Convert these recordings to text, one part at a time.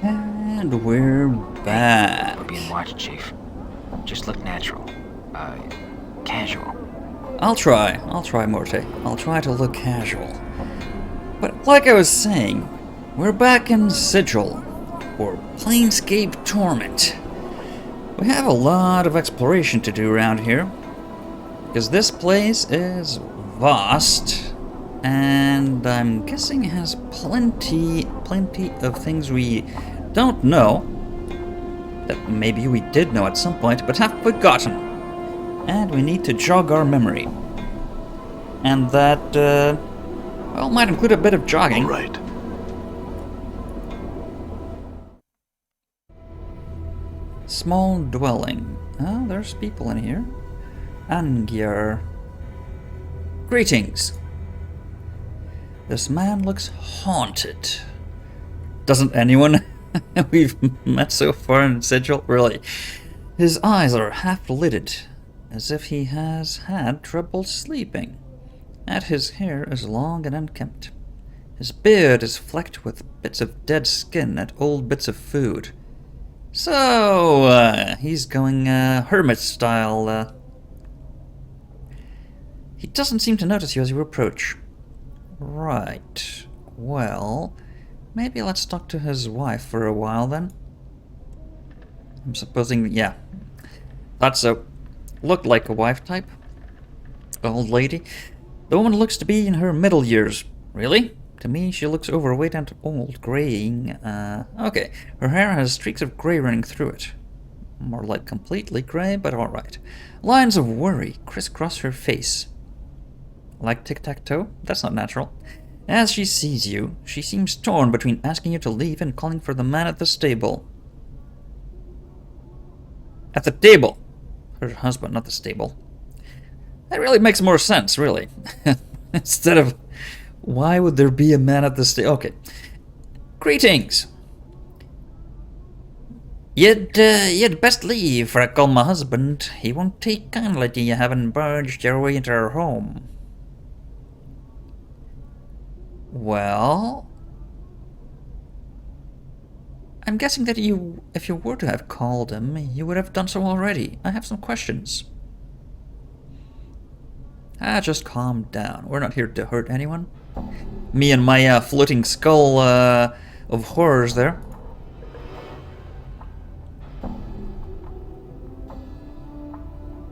And we're back. We're being watched, Chief. Just look natural. Casual. I'll try, Morte. I'll try to look casual. But like I was saying, we're back in Sigil, or Planescape Torment. We have a lot of exploration to do around here, because this place is vast, and I'm guessing it has plenty of things we don't know, that maybe we did know at some point, but have forgotten. And we need to jog our memory. And that, well, might include a bit of jogging. All right. Small dwelling. Oh, there's people in here. Angyar. Greetings. This man looks haunted. Doesn't anyone we've met so far in Sigil? Really? His eyes are half-lidded, as if he has had trouble sleeping. And his hair is long and unkempt. His beard is flecked with bits of dead skin and old bits of food. So, he's going hermit style. He doesn't seem to notice you as you approach. Right. Well, maybe let's talk to his wife for a while then. I'm supposing, yeah. Thought so. Looked like a wife type. Old lady. The woman looks to be in her middle years. Really? To me, she looks overweight and old, graying. Okay. Her hair has streaks of gray running through it. More like completely gray, but alright. Lines of worry crisscross her face. Like tic-tac-toe? That's not natural. As she sees you, she seems torn between asking you to leave and calling for the man at the stable. At the table! Her husband, not the stable. That really makes more sense, really. Instead of, why would there be a man at the stable? Okay. Greetings! You'd best leave, for I call my husband. He won't take kindly to you having barged your way into our home. Well, I'm guessing that if you were to have called him, you would have done so already. I have some questions. Just calm down. We're not here to hurt anyone. Me and my floating skull of horrors there.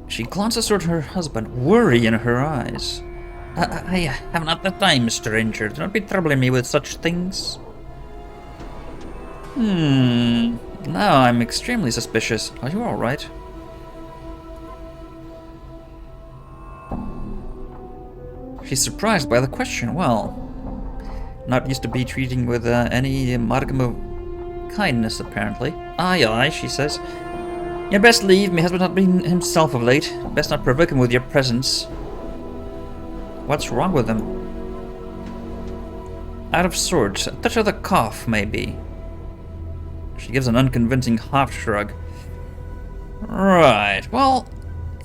She glances toward her husband, worry in her eyes. I have not the time, stranger. Do not be troubling me with such things. Now I'm extremely suspicious. Are you alright? She's surprised by the question. Well, not used to be treating with any modicum of kindness, apparently. Aye, she says. You best leave. My husband has not been himself of late. Best not provoke him with your presence. What's wrong with him? Out of sorts. A touch of the cough, maybe. She gives an unconvincing half-shrug. Right. Well,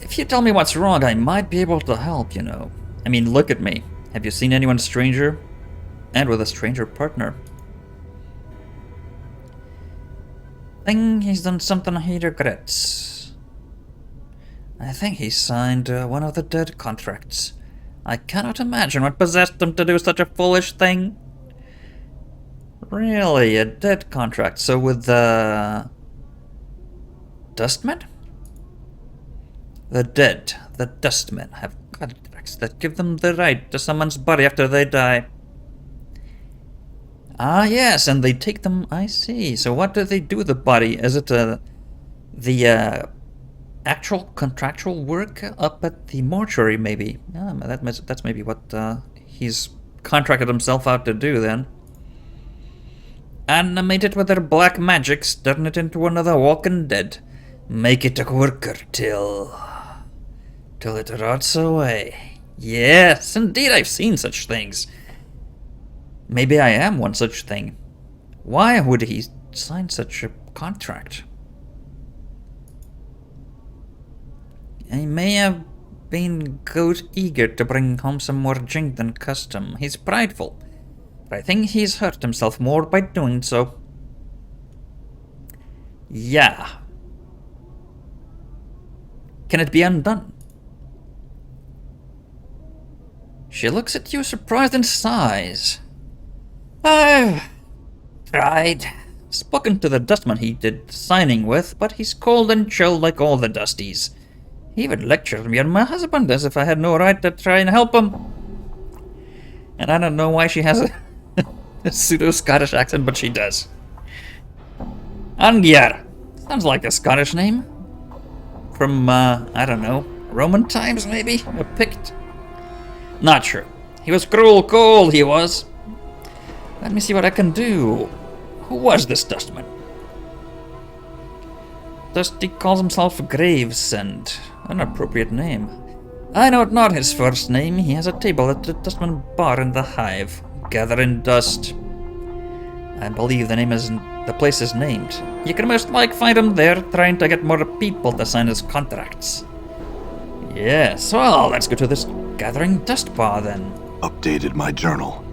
if you tell me what's wrong, I might be able to help, you know. I mean, look at me. Have you seen anyone stranger? And with a stranger partner. Think he's done something he regrets. I think he signed one of the dead contracts. I cannot imagine what possessed him to do such a foolish thing. Really, a dead contract. So with the dustmen? The dead, the dustmen, have contracts that give them the right to someone's body after they die. Ah, yes, and they take them. I see. So what do they do with the body? Is it the actual contractual work up at the mortuary, maybe? That's maybe what he's contracted himself out to do then. Animate it with their black magics, turn it into another walking dead. Make it a worker till it rots away. Yes, indeed, I've seen such things. Maybe I am one such thing. Why would he sign such a contract? He may have been goat eager to bring home some more drink than custom. He's prideful, but I think he's hurt himself more by doing so. Yeah. Can it be undone? She looks at you surprised and sighs. I've tried. Spoken to the dustman he did signing with, but he's cold and chilled like all the dusties. He would lecture me on my husband as if I had no right to try and help him. And I don't know why she has a pseudo-Scottish accent, but she does. Angiar. Sounds like a Scottish name. From, I don't know, Roman times maybe? A Pict? Not true. He was cruel cold, he was. Let me see what I can do. Who was this dustman? Dusty calls himself Gravesend. An appropriate name. I know not his first name. He has a table at the dustman bar in the Hive, gathering dust. I believe the place is named. You can most likely find him there, trying to get more people to sign his contracts. Yes, well, let's go to this gathering dust bar then. Updated my journal.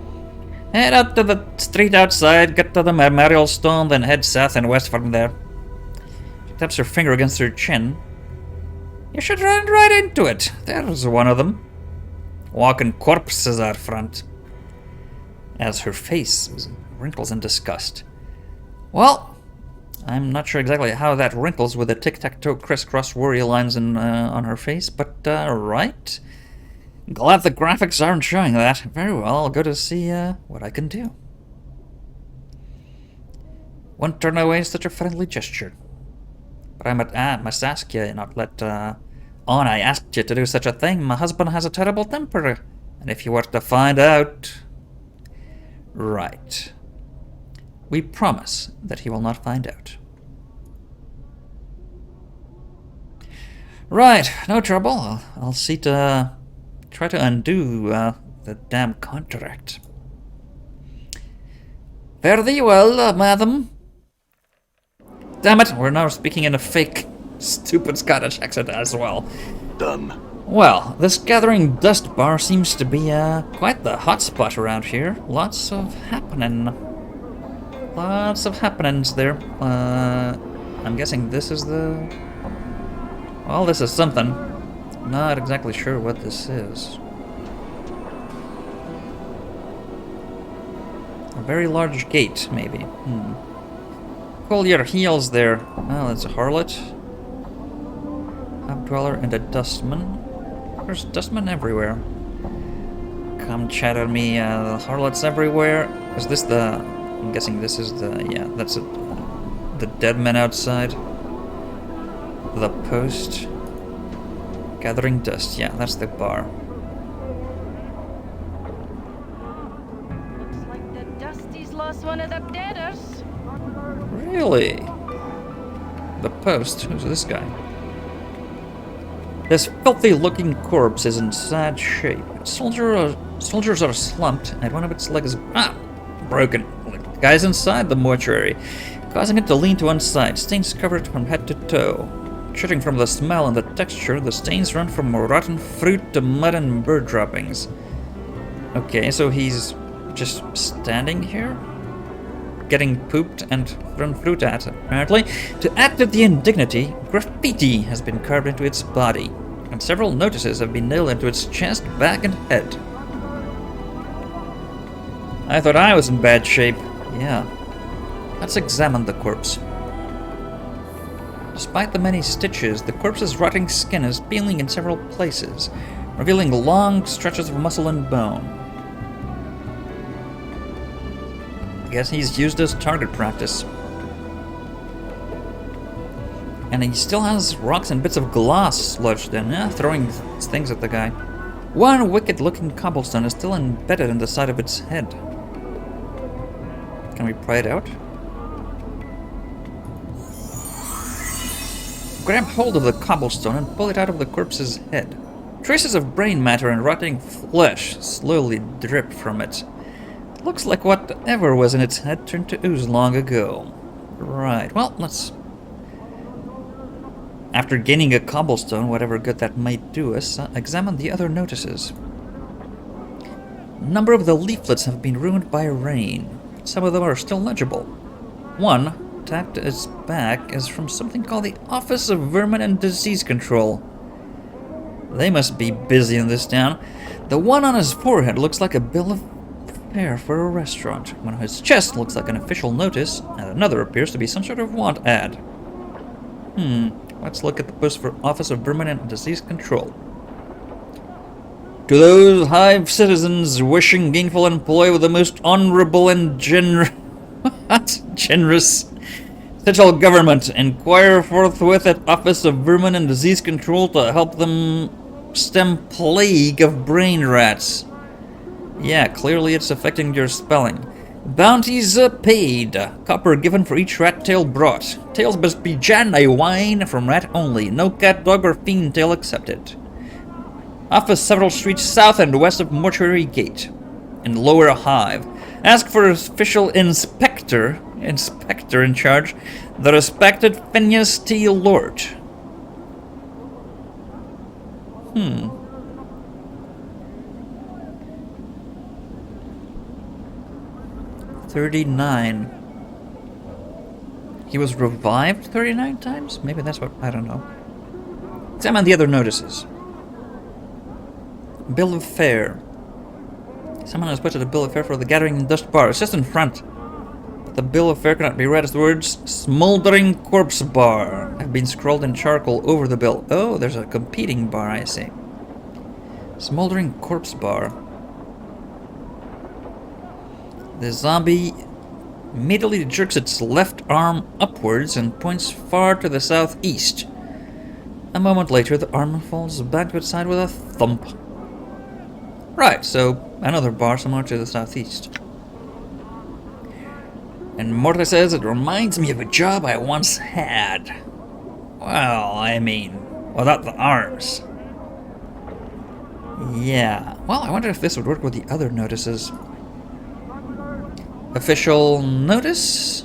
Head out to the street outside, get to the memorial stone, then head south and west from there. She taps her finger against her chin. You should run right into it. There's one of them. Walking corpses out front. As her face wrinkles in disgust. Well, I'm not sure exactly how that wrinkles with the tic-tac-toe crisscross worry lines on her face, but right. Glad the graphics aren't showing that. Very well, I'll go to see what I can do. Won't turn away such a friendly gesture. But I must ask you, not let on I asked you to do such a thing. My husband has a terrible temper, and if you were to find out... Right. We promise that he will not find out. Right, no trouble. I'll see to try to undo the damn contract. Fare thee well, madam. Damn it, we're now speaking in a fake, stupid Scottish accent as well. Done. Well, this gathering dust bar seems to be quite the hotspot around here. Lots of happenings there. I'm guessing this is the... Well, this is something. Not exactly sure what this is. A very large gate, maybe. Pull your heels there. Oh, it's a harlot. Dweller and a dustman. There's dustmen everywhere. Come chatter me, harlots everywhere. Is this the... I'm guessing this is the... Yeah, that's it. The dead men outside. The post. Gathering dust. Yeah, that's the bar. Looks like the Dusty's lost one of the deaders. Really? The post? Who's this guy? This filthy-looking corpse is in sad shape. Soldiers are slumped, and one of its legs is broken. The guy's inside the mortuary, causing it to lean to one side. Stains covered from head to toe. Judging from the smell and the texture, the stains run from rotten fruit to mud and bird droppings. Okay, so he's just standing here? Getting pooped and thrown fruit at, apparently. To add to the indignity, graffiti has been carved into its body, and several notices have been nailed into its chest, back, and head. I thought I was in bad shape. Yeah. Let's examine the corpse. Despite the many stitches, the corpse's rotting skin is peeling in several places, revealing long stretches of muscle and bone. I guess he's used as target practice. And he still has rocks and bits of glass lodged in, throwing things at the guy. One wicked-looking cobblestone is still embedded in the side of its head. Can we pry it out? Grab hold of the cobblestone and pull it out of the corpse's head. Traces of brain matter and rotting flesh slowly drip from it. Looks like whatever was in its head turned to ooze long ago. Right, well, let's... After gaining a cobblestone, whatever good that might do us, examine the other notices. A number of the leaflets have been ruined by rain. Some of them are still legible. One tacked to its back is from something called the Office of Vermin and Disease Control. They must be busy in this town. The one on his forehead looks like a bill of fare for a restaurant. One on his chest looks like an official notice, and another appears to be some sort of want ad. Let's look at the post for Office of Vermin and Disease Control. To those hive citizens wishing gainful employ with the most honorable and generous central government, inquire forthwith at Office of Vermin and Disease Control to help them stem plague of brain rats. Yeah, clearly it's affecting your spelling. Bounties paid. Copper given for each rat tail brought. Tails must be Janai wine from rat only. No cat, dog, or fiend tail accepted. Office several streets south and west of Mortuary Gate. In Lower Hive. Ask for official inspector in charge, the respected Phineas T. Lord. 39. He was revived 39 times? Maybe that's what, I don't know. Examine the other notices. Bill of fare. Someone has posted a bill of fare for the Gathering Dust Bar. It's just in front. But the bill of fare cannot be read as the words Smoldering Corpse Bar have been scrawled in charcoal over the bill. Oh, there's a competing bar, I see. Smoldering Corpse Bar. The zombie immediately jerks its left arm upwards and points far to the southeast. A moment later, the arm falls back to its side with a thump. Right, so another bar similar to the southeast. And Morta says, it reminds me of a job I once had. Well, I mean, without the arms. Yeah, well, I wonder if this would work with the other notices. Official notice?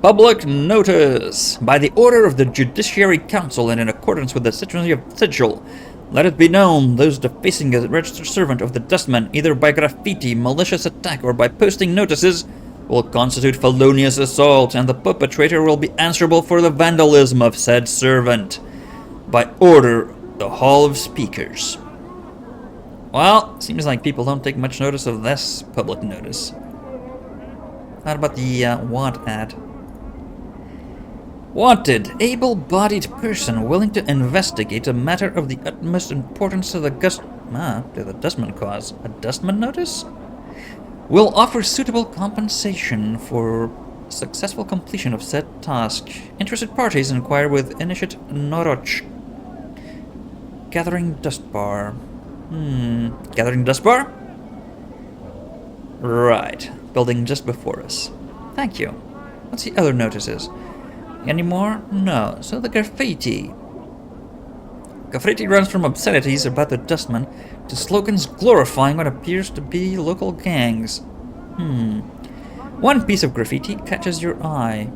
Public notice! By the order of the Judiciary Council and in accordance with the sigil, let it be known, those defacing a registered servant of the Dustman, either by graffiti, malicious attack, or by posting notices, will constitute felonious assault, and the perpetrator will be answerable for the vandalism of said servant. By order, the Hall of Speakers. Well, seems like people don't take much notice of this public notice. How about the want ad? Wanted, able-bodied person willing to investigate a matter of the utmost importance to the Dustman cause. A Dustman notice? Will offer suitable compensation for successful completion of said task. Interested parties inquire with Initiate Noroch. Gathering Dust Bar. Gathering Dust Bar? Right. Building just before us. Thank you. What's the other notices? Any more? No. So the graffiti. Graffiti runs from obscenities about the Dustman to slogans glorifying what appears to be local gangs. One piece of graffiti catches your eye.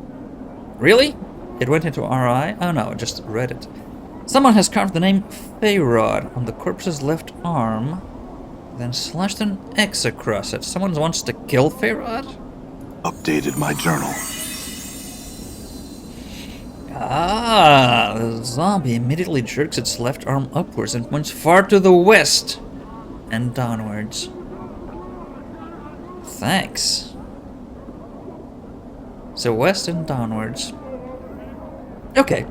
Really? It went into our eye? Oh no, I just read it. Someone has carved the name Feyrod on the corpse's left arm, then slashed an X across it. Someone wants to kill Feyrod? Updated my journal. The zombie immediately jerks its left arm upwards and points far to the west and downwards. Thanks. So west and downwards. Okay.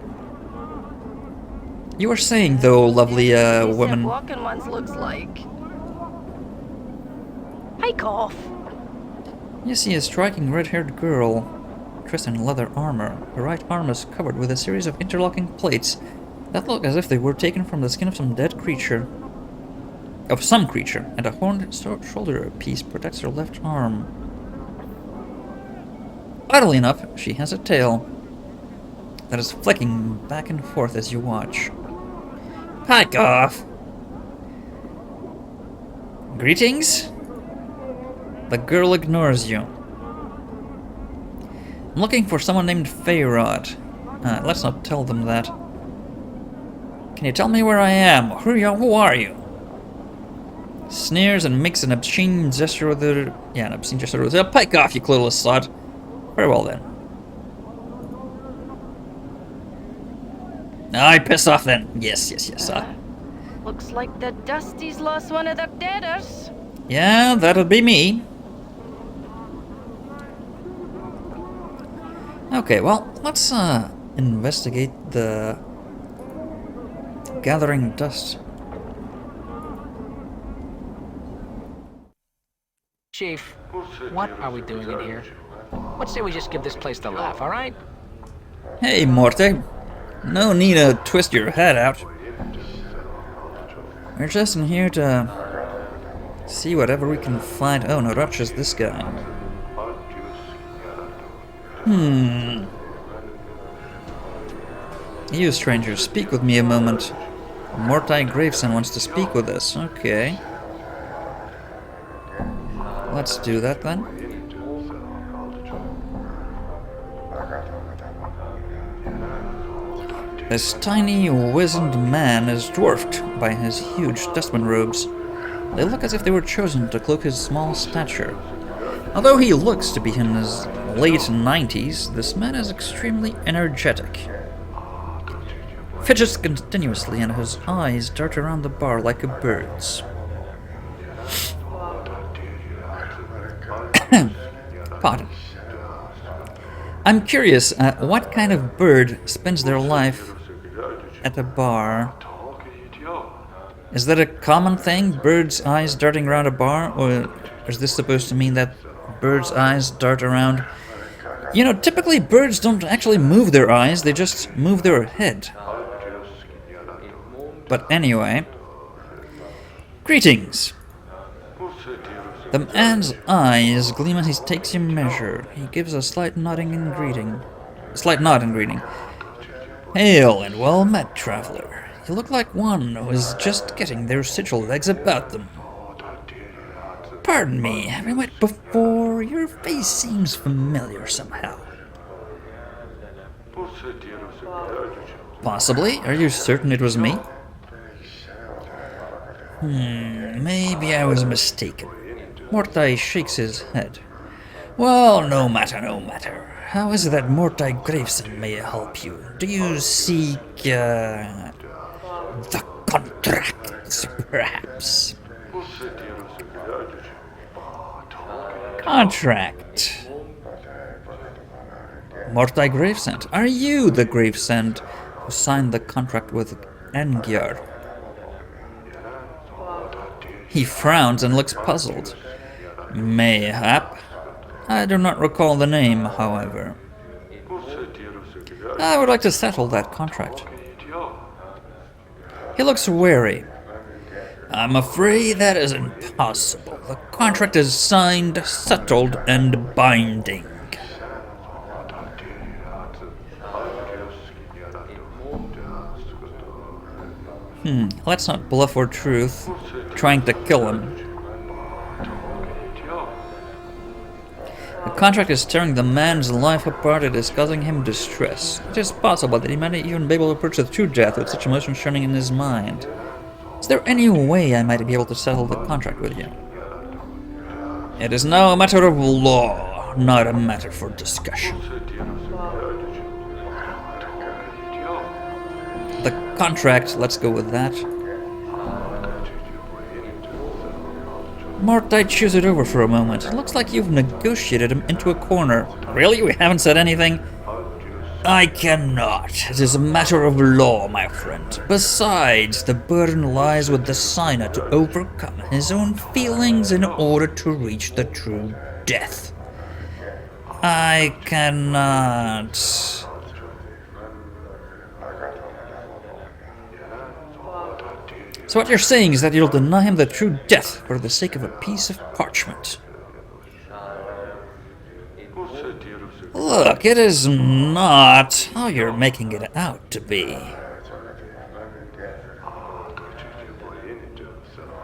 You were saying, though, lovely woman. Walking ones looks like. Hey, cough. You see a striking red-haired girl dressed in leather armor. Her right arm is covered with a series of interlocking plates that look as if they were taken from the skin of some dead creature. Of some creature, and a horned shoulder piece protects her left arm. Oddly enough, she has a tail that is flicking back and forth as you watch. Back off! Greetings? The girl ignores you. I'm looking for someone named Feyrod. Let's not tell them that. Can you tell me where I am? Who are you? Sneers and makes an obscene gesture with her. Yeah, an obscene gesture with her. Pike off, you clueless sod. Very well then. I piss off then. Yes. Looks like the Dusty's lost one of the deaders. Yeah, that'll be me. Okay, well, let's investigate the gathering dust. Chief, what are we doing in here? Let's say we just give this place the laugh, all right? Hey, Morte. No need to twist your head out. We're just in here to see whatever we can find. Oh, no, not just this guy. You, stranger, speak with me a moment. Morte Graveson wants to speak with us. Okay. Let's do that then. This tiny, wizened man is dwarfed by his huge dustman robes. They look as if they were chosen to cloak his small stature. Although he looks to be in his late 90s, this man is extremely energetic. Fidgets continuously and his eyes dart around the bar like a bird's. Pardon. I'm curious, what kind of bird spends their life at a bar? Is that a common thing, birds' eyes darting around a bar? Or is this supposed to mean that birds' eyes dart around? You know, typically birds don't actually move their eyes, they just move their head. But anyway. Greetings! The man's eyes gleam as he takes your measure. He gives a slight nod in greeting. Hail and well met, traveler. You look like one who is just getting their sigil legs about them. Pardon me, have we met before? Your face seems familiar somehow. Possibly. Are you certain it was me? Maybe I was mistaken. Morte shakes his head. Well, no matter. How is it that Morte Graveson may help you? Do you seek, the contracts, perhaps? Contract. Morte Gravesend. Are you the Gravesend who signed the contract with Engyar? He frowns and looks puzzled. Mayhap. I do not recall the name, however. I would like to settle that contract. He looks wary. I'm afraid that is impossible. The contract is signed, settled, and binding. Let's not bluff or truth, trying to kill him. The contract is tearing the man's life apart. It is causing him distress. It is possible that he might not even be able to approach the true death with such emotions churning in his mind. Is there any way I might be able to settle the contract with you? It is now a matter of law, not a matter for discussion. The contract, let's go with that. Morte chews it over for a moment. It looks like you've negotiated him into a corner. Really? We haven't said anything? I cannot. It is a matter of law, my friend. Besides, the burden lies with the signer to overcome his own feelings in order to reach the true death. I cannot. So what you're saying is that you'll deny him the true death for the sake of a piece of parchment. Look, it is not how you're making it out to be.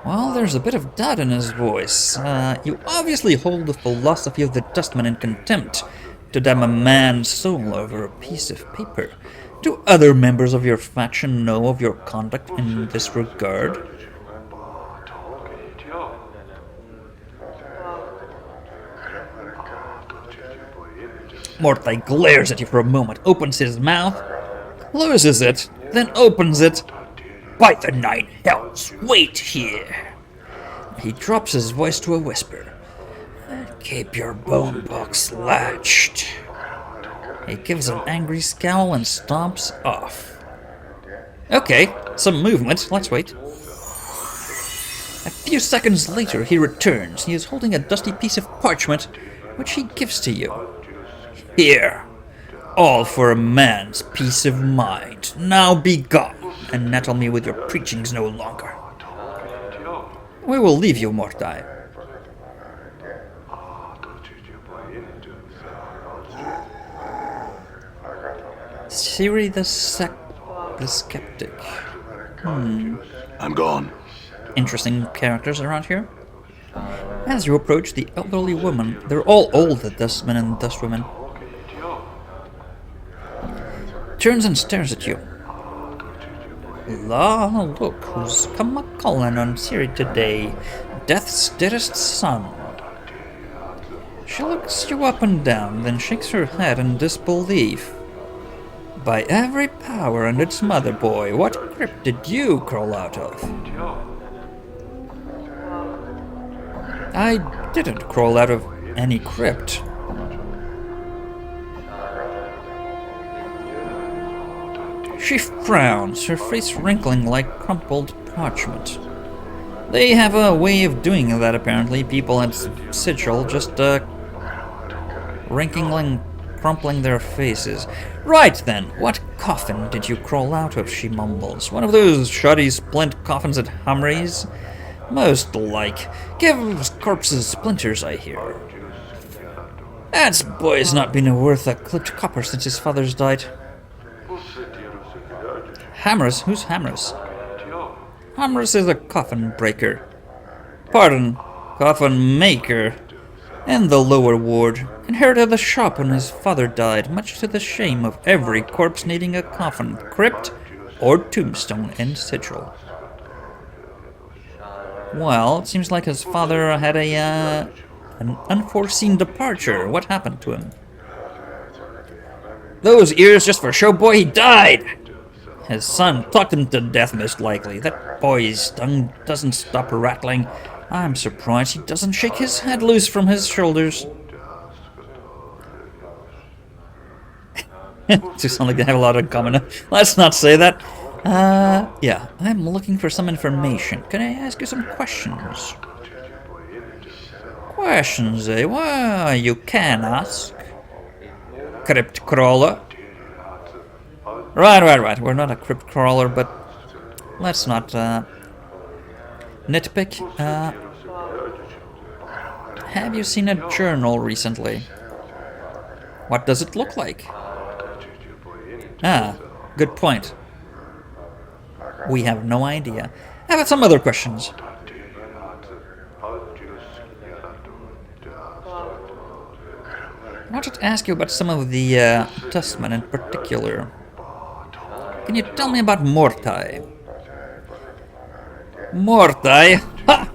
Well, there's a bit of doubt in his voice. You obviously hold the philosophy of the dustman in contempt, to damn a man's soul over a piece of paper. Do other members of your faction know of your conduct in this regard? Mordai glares at you for a moment, opens his mouth, closes it, then opens it. By the nine hells, wait here. He drops his voice to a whisper. Keep your bone box latched. He gives an angry scowl and stomps off. Okay, some movement. Let's wait. A few seconds later, he returns. He is holding a dusty piece of parchment, which he gives to you. Here. All for a man's peace of mind. Now be gone, and nettle me with your preachings no longer. We will leave you, Mordai. Siri the Skeptic. I'm gone. Interesting characters around here. As you approach the elderly woman, they're all old, the dustmen and dustwomen, turns and stares at you. La, look who's come a-calling on Siri today, Death's dearest son. She looks you up and down, then shakes her head in disbelief. By every power and its mother, boy, what crypt did you crawl out of? I didn't crawl out of any crypt. She frowns, her face wrinkling like crumpled parchment. They have a way of doing that, apparently. People at Sigil just, wrinkling, crumpling their faces. Right then, what coffin did you crawl out of, she mumbles. One of those shoddy splint coffins at Humries? Most like. Gives corpses splinters, I hear. That boy's not been worth a clipped copper since his father's died. Hammerus? Who's Hammerus? Hammerus is a coffin breaker. Pardon, coffin maker. In the lower ward. Inherited the shop when his father died, much to the shame of every corpse needing a coffin, crypt, or tombstone in Sigil. Well, it seems like his father had an unforeseen departure. What happened to him? Those ears just for show, boy, he died! His son talked him to death, most likely. That boy's tongue doesn't stop rattling. I'm surprised he doesn't shake his head loose from his shoulders. You sound like they have a lot in common. Let's not say that. Yeah, I'm looking for some information. Can I ask you some questions? Questions, eh? Well, you can ask. Crypt crawler. Right. We're not a crypt crawler, but let's not, nitpick. Have you seen a journal recently? What does it look like? Ah, good point. We have no idea. How about some other questions? I wanted to ask you about some of the dustmen in particular. Can you tell me about Mordai? Mordai? Ha!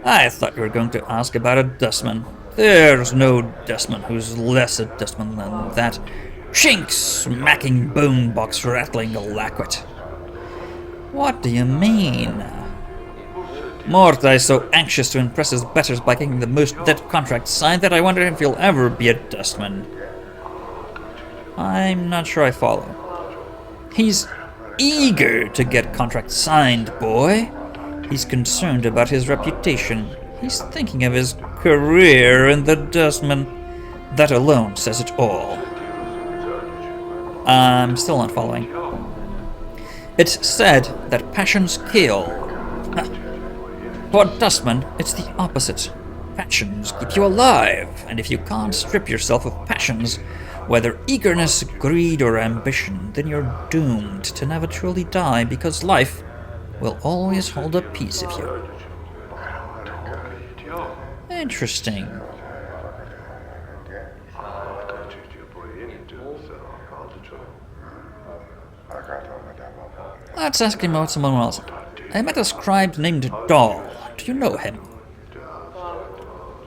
I thought you were going to ask about a dustman. There's no dustman who's less a dustman than that. Chink smacking bone box rattling alacrit. What do you mean? Mordai's so anxious to impress his betters by getting the most dead contract signed that I wonder if he'll ever be a dustman. I'm not sure I follow. He's eager to get contracts signed, boy. He's concerned about his reputation. He's thinking of his career in the dustman. That alone says it all. I'm still not following. It's said that passions kill. For dustmen, it's the opposite. Passions keep you alive, and if you can't strip yourself of passions, whether eagerness, greed, or ambition, then you're doomed to never truly die, because life will always hold a piece of you. Interesting. Let's ask him about someone else. I met a scribe named Dahl. Do you know him?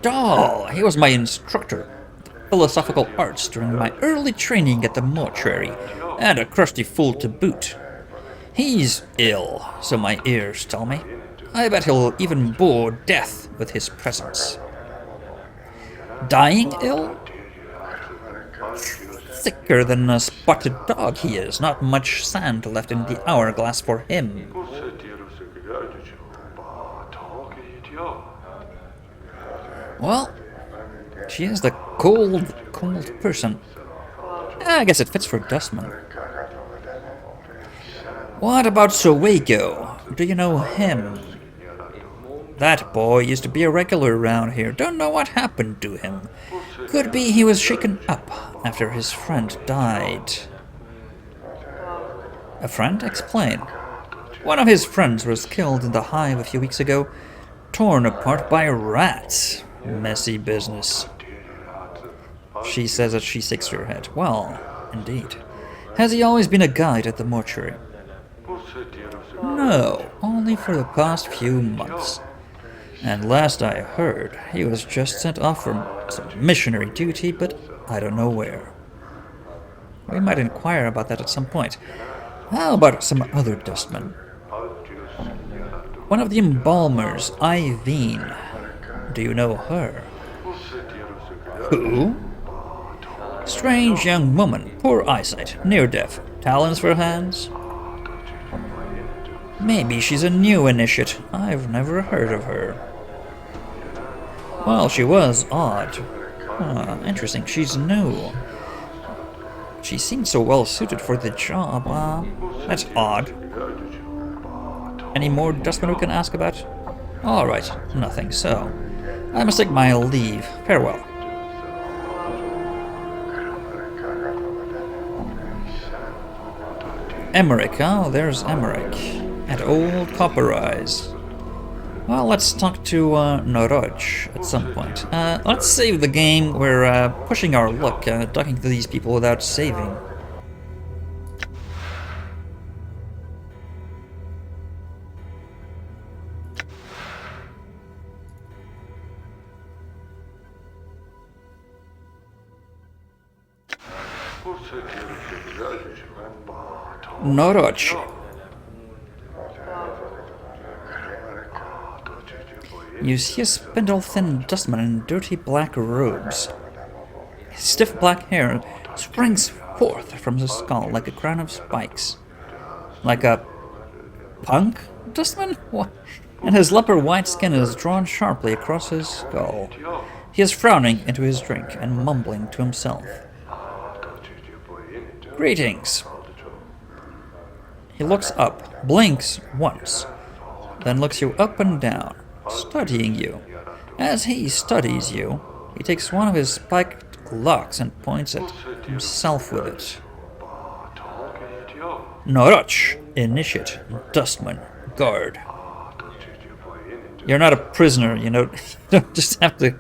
Dahl! He was my instructor. philosophical arts during my early training at the mortuary, and a crusty fool to boot. He's ill, so my ears tell me. I bet he'll even bore death with his presence. Dying ill? Sicker than a spotted dog he is, not much sand left in the hourglass for him. Well, she is the cold person. I guess it fits for Dustman. What about Sowago? Do you know him? That boy used to be a regular around here. Don't know what happened to him. Could be he was shaken up after his friend died. A friend? Explain. One of his friends was killed in the hive a few weeks ago, torn apart by rats. Messy business. She says that she shakes her head. Well, indeed. Has he always been a guide at the mortuary? No, only for the past few months. And last I heard, he was just sent off from some missionary duty, but I don't know where. We might inquire about that at some point. How about some other dustmen? One of the embalmers, Eileen. Do you know her? Who? Strange young woman, poor eyesight, near-deaf, talents for hands. Maybe she's a new initiate. I've never heard of her. Well, she was odd. Interesting, she's new. She seemed so well suited for the job. That's odd. Any more dustmen we can ask about? Alright, nothing, so I must take my leave. Farewell. Emmerich, there's Emmerich. At Old Copper Eyes. Well, let's talk to Noroj at some point. Let's save the game. We're pushing our luck, talking to these people without saving. Noroj. You see a spindle-thin dustman in dirty black robes. His stiff black hair springs forth from his skull like a crown of spikes. Like a punk dustman? What? And his leopard white skin is drawn sharply across his skull. He is frowning into his drink and mumbling to himself. Greetings. He looks up, blinks once, then looks you up and down, studying you. As he studies you, he takes one of his spiked locks and points at himself with it. Noroj, initiate, dustman, guard. You're not a prisoner, you know. You don't just have to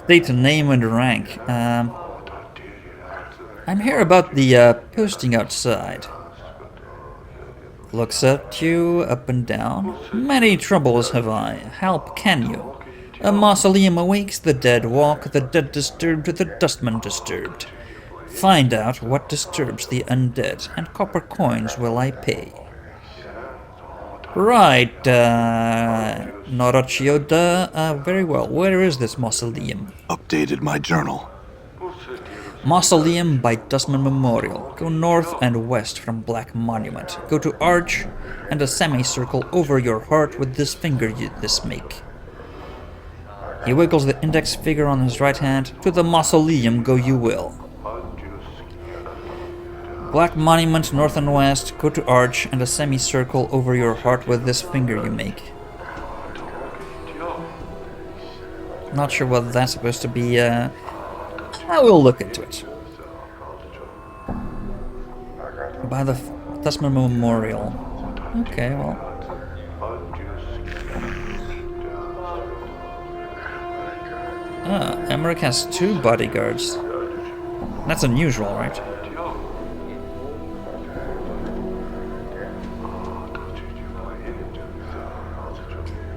state a name and rank. I'm here about the posting outside. Looks at you up and down. Many troubles have I. Help can you? A mausoleum awakes the dead, walk the dead disturbed, the dustman disturbed. Find out what disturbs the undead, and copper coins will I pay. Right, Norocchioda, very well. Where is this mausoleum? Updated my journal. Mausoleum by Dustman Memorial. Go north and west from Black Monument. Go to Arch and a semicircle over your heart with this finger you this make. He wiggles the index finger on his right hand. To the mausoleum go you will. Black Monument north and west. Go to Arch and a semicircle over your heart with this finger you make. Not sure what that's supposed to be, I will look into it. By the Dustman Memorial. Okay, well. Emmerich has 2 bodyguards. That's unusual, right?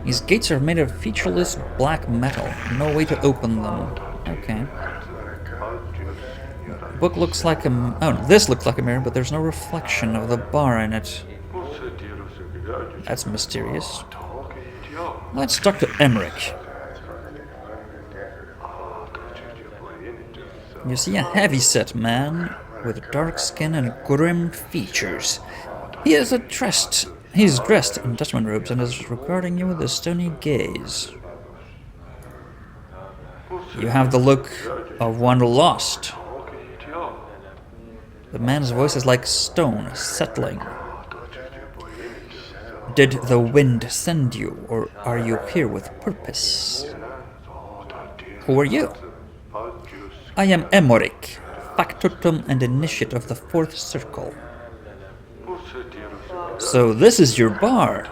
These gates are made of featureless black metal. No way to open them. Okay. Book looks like a... Oh, no, this looks like a mirror, but there's no reflection of the bar in it. That's mysterious. Let's talk to Emmerich. You see a heavy-set man with dark skin and grim features. He is dressed in Dutchman robes and is regarding you with a stony gaze. You have the look of one lost. The man's voice is like stone settling. Did the wind send you, or are you here with purpose? Who are you? I am Emmerich, factotum and initiate of the 4th Circle. So this is your bar.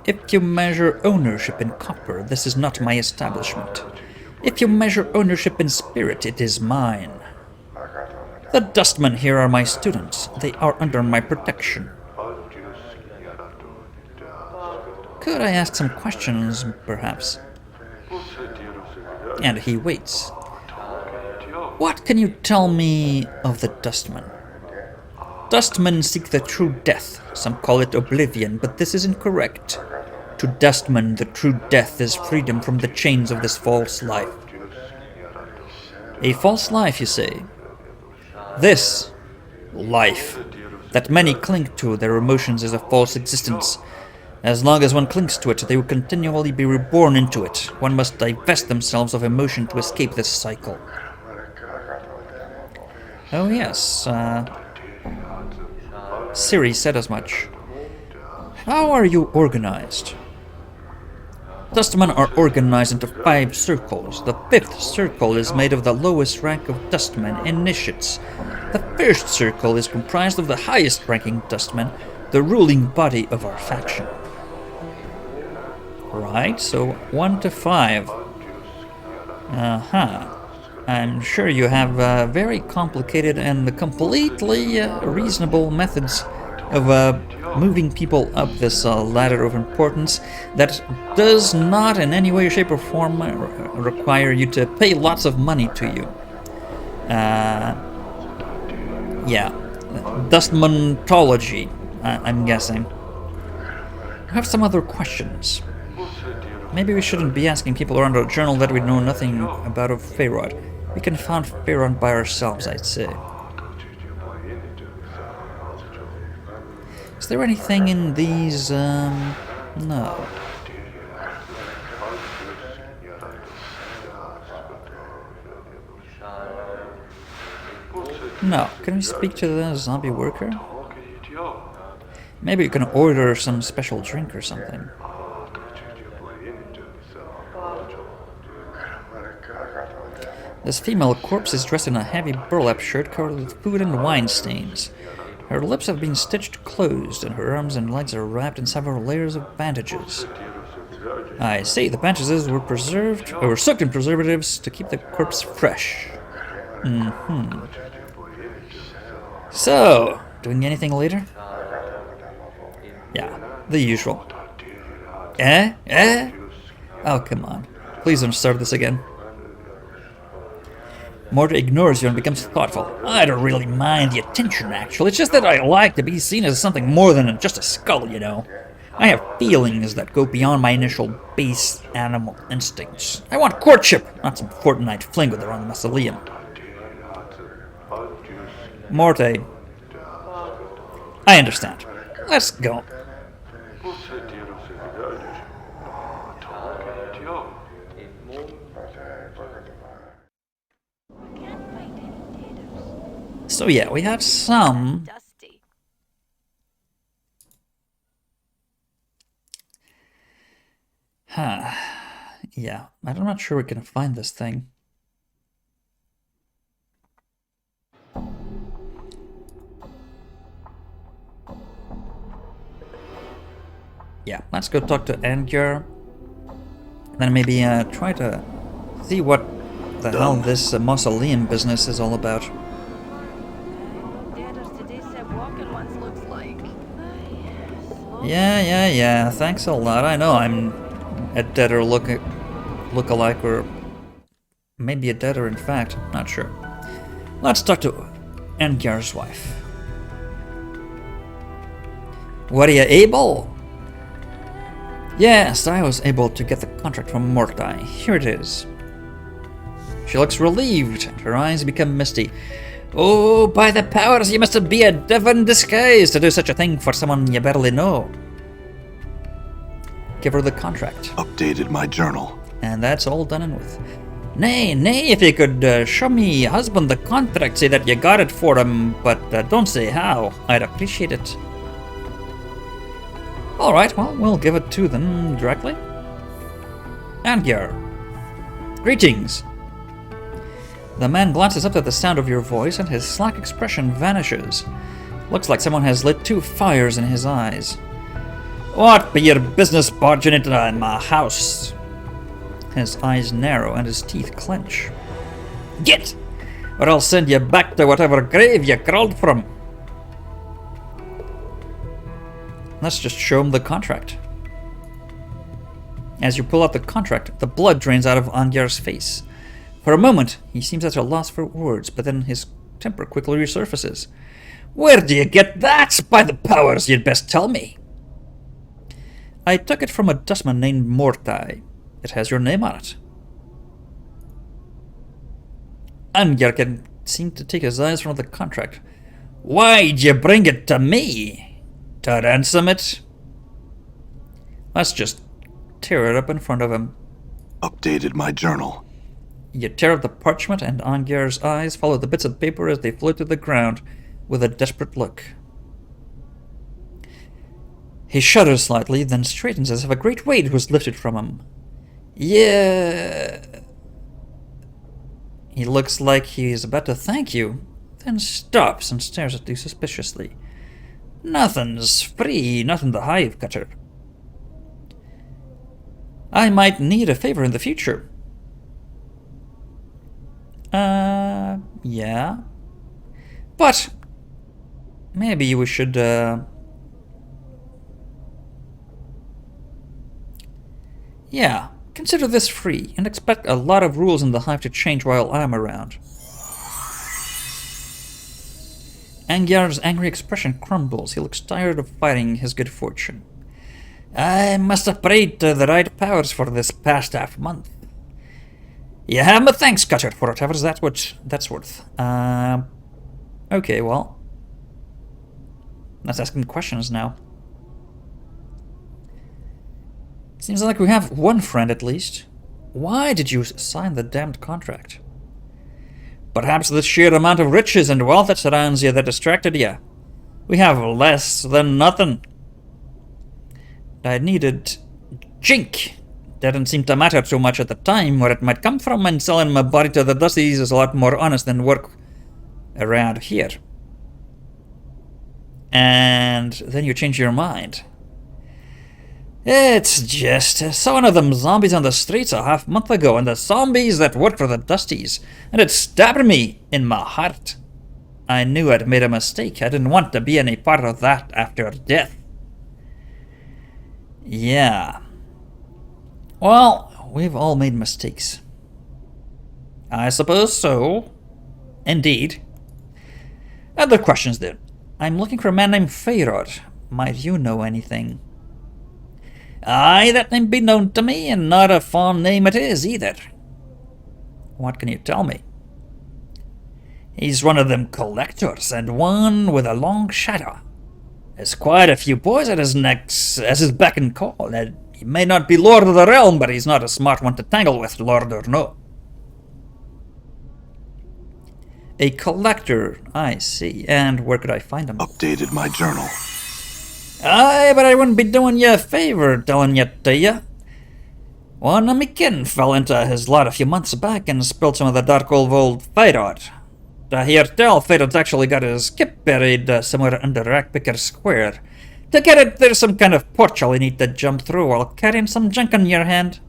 If you measure ownership in copper, this is not my establishment. If you measure ownership in spirit, it is mine. The dustmen here are my students. They are under my protection. Could I ask some questions, perhaps? And he waits. What can you tell me of the dustmen? Dustmen seek the true death. Some call it oblivion, but this is incorrect. To dustmen, the true death is freedom from the chains of this false life. A false life, you say? This life that many cling to, their emotions, is a false existence. As long as one clings to it, they will continually be reborn into it. One must divest themselves of emotion to escape this cycle. Oh yes, Siri said as much. How are you organized? Dustmen are organized into 5 circles. The 5th circle is made of the lowest rank of dustmen, initiates. The 1st circle is comprised of the highest ranking dustmen, the ruling body of our faction. Right, so 1 to 5. I'm sure you have very complicated and completely reasonable methods of moving people up this ladder of importance that does not in any way, shape, or form require you to pay lots of money to you. Yeah, dustmontology, I'm guessing. I have some other questions. Maybe we shouldn't be asking people around our journal that we know nothing about of Feyrod. We can found Feyrod by ourselves, I'd say. Is there anything in these, no. No, can we speak to the zombie worker? Maybe you can order some special drink or something. This female corpse is dressed in a heavy burlap shirt covered with food and wine stains. Her lips have been stitched closed, and her arms and legs are wrapped in several layers of bandages. I see, the bandages were soaked in preservatives to keep the corpse fresh. So, doing anything later? Yeah, the usual. Oh, come on. Please don't start this again. Morta ignores you and becomes thoughtful. I don't really mind the attention, actually. It's just that I like to be seen as something more than just a skull, you know. I have feelings that go beyond my initial base animal instincts. I want courtship, not some fortnight fling with her on the mausoleum. Morte. I understand. Let's go. So yeah, we have some... Dusty. Yeah, I'm not sure we can find this thing. Yeah, let's go talk to Angier. Then maybe try to see what the hell this mausoleum business is all about. Yeah, thanks a lot. I know I'm a deader look-alike or Maybe a debtor, in fact. Not sure. Let's talk to Angar's wife. Were you able? Yes, I was able to get the contract from Mordai. Here it is. She looks relieved, and her eyes become misty. Oh, by the powers, you must be a devil in disguise to do such a thing for someone you barely know. Give her the contract. Updated my journal. And that's all done and with. Nay, if you could show me husband the contract, say that you got it for him, but don't say how. I'd appreciate it. Alright, well, we'll give it to them directly. Angar. Greetings. The man glances up at the sound of your voice, and his slack expression vanishes. Looks like someone has lit two fires in his eyes. What be your business barging into my house? His eyes narrow and his teeth clench. Get! Or I'll send you back to whatever grave you crawled from. Let's just show him the contract. As you pull out the contract, the blood drains out of Angar's face. For a moment, he seems at a loss for words, but then his temper quickly resurfaces. Where do you get that? By the powers, you'd best tell me. I took it from a dustman named Mortai. It has your name on it. Angar can seem to take his eyes from the contract. Why'd you bring it to me? To ransom it? Let's just tear it up in front of him. Updated my journal. You tear up the parchment, and Angar's eyes follow the bits of paper as they float to the ground with a desperate look. He shudders slightly, then straightens as if a great weight was lifted from him. Yeah. He looks like he's about to thank you, then stops and stares at you suspiciously. Nothing's free, not in the hive, Cutter. I might need a favor in the future. Yeah. But maybe we should, yeah, consider this free, and expect a lot of rules in the hive to change while I'm around. Angar's angry expression crumbles. He looks tired of fighting his good fortune. I must have prayed to the right powers for this past half-month. You have my thanks, Cutter, for whatever that's worth. Okay, well, let's ask him questions now. Seems like we have one friend at least. Why did you sign the damned contract? Perhaps the sheer amount of riches and wealth that surrounds you that distracted you. We have less than nothing. I needed Jink. Didn't seem to matter too much at the time where it might come from, and selling my body to the Dusties is a lot more honest than work around here. And then you change your mind. It's just I saw one of them zombies on the streets a half-month ago, and the zombies that work for the Dusties, and it stabbed me in my heart. I knew I'd made a mistake. I didn't want to be any part of that after death. Yeah. Well, we've all made mistakes. I suppose so. Indeed. Other questions then. I'm looking for a man named Feyrod. Might you know anything? Aye, that name be known to me, and not a fond name it is either. What can you tell me? He's one of them collectors, and one with a long shadow. There's quite a few boys at his necks as his beck and call. He may not be Lord of the Realm, but he's not a smart one to tangle with, Lord or no. A collector, I see. And where could I find him? Updated my journal. Aye, but I wouldn't be doing you a favor telling it to you. One of me kin fell into his lot a few months back and spilled some of the dark old Feyrod. To hear tell, Feyrrod's actually got his kip buried somewhere under Rackpicker Square. To get it, there's some kind of portal you need to jump through while carrying some junk in your hand.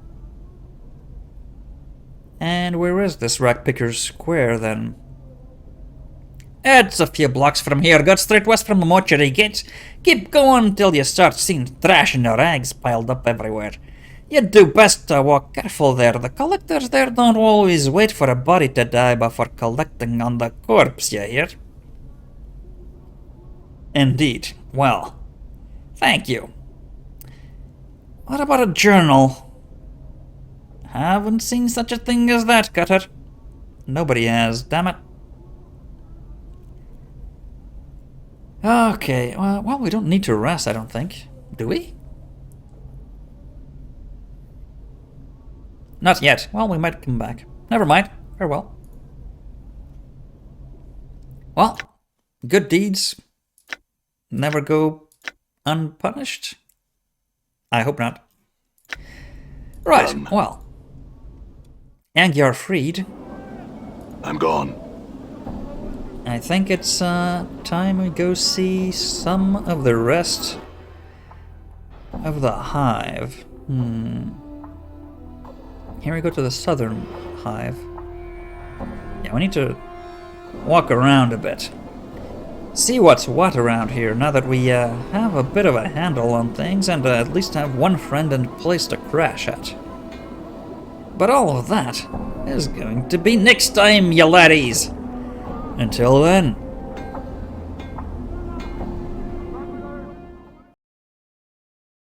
And where is this Rackpicker Square, then? It's a few blocks from here, got straight west from the mortuary gates. Keep going till you start seeing trash and rags piled up everywhere. You'd do best to walk careful there. The collectors there don't always wait for a body to die before collecting on the corpse, you hear? Indeed. Well, thank you. What about a journal? Haven't seen such a thing as that, Cutter. Nobody has, damn it. Okay, well, we don't need to rest, I don't think. Do we? Not yet. Well, we might come back. Never mind. Farewell. Well, good deeds never go unpunished. I hope not. Right, well. And you're freed. I'm gone. I think it's time we go see some of the rest of the hive. Here we go to the southern hive. Yeah, we need to walk around a bit. See what's what around here now that we have a bit of a handle on things and at least have one friend and place to crash at. But all of that is going to be next time, you laddies. Until then,